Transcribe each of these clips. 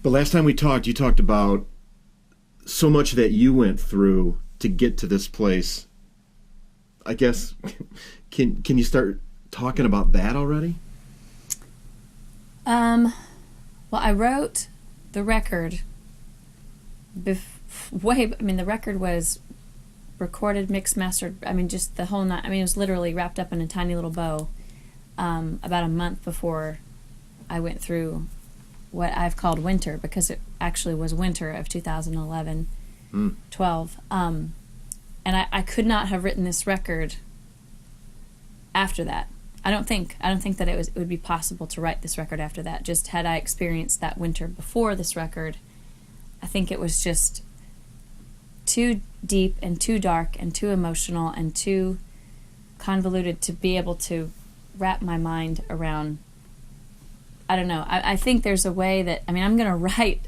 But last time we talked, you talked about so much that you went through to get to this place. I guess, can you start talking about that already? Well, I wrote the record the record was recorded, mixed, mastered. I mean, just the whole night. I mean, it was literally wrapped up in a tiny little bow about a month before I went through what I've called winter, because it actually was winter of 2011, 12. And I could not have written this record after that. I don't think that it would be possible to write this record after that. Just had I experienced that winter before this record, I think it was just too deep and too dark and too emotional and too convoluted to be able to wrap my mind around. I don't know. I think there's a way that, I mean, I'm going to write,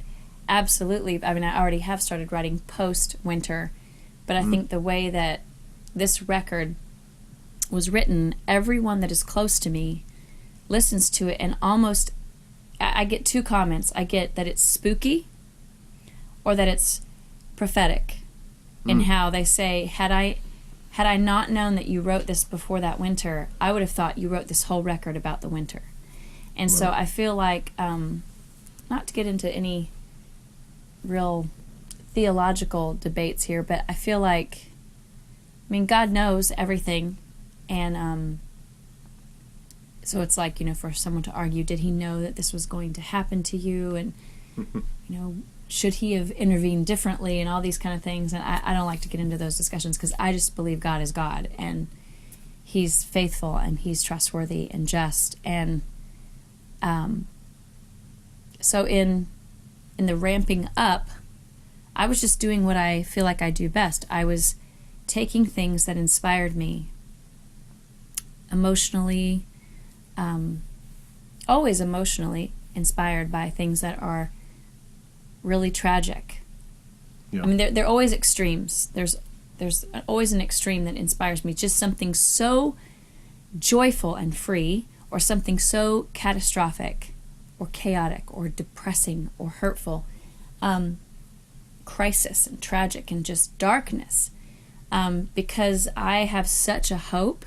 absolutely. I mean, I already have started writing post-winter, but I think the way that this record was written, everyone that is close to me listens to it, and almost, I get two comments. I get that it's spooky or that it's prophetic, in how they say, had I not known that you wrote this before that winter, I would have thought you wrote this whole record about the winter. And so I feel like, not to get into any real theological debates here, but I feel like, I mean, God knows everything. And so it's like, you know, for someone to argue, did he know that this was going to happen to you? And, you know, should he have intervened differently and all these kind of things? And I don't like to get into those discussions, because I just believe God is God, and he's faithful, and he's trustworthy and just. And so in the ramping up, I was just doing what I feel like I do best. I was taking things that inspired me emotionally, always emotionally inspired by things that are really tragic. Yeah. I mean, they're always extremes. There's always an extreme that inspires me. Just something so joyful and free, or something so catastrophic or chaotic or depressing or hurtful, crisis and tragic and just darkness, because I have such a hope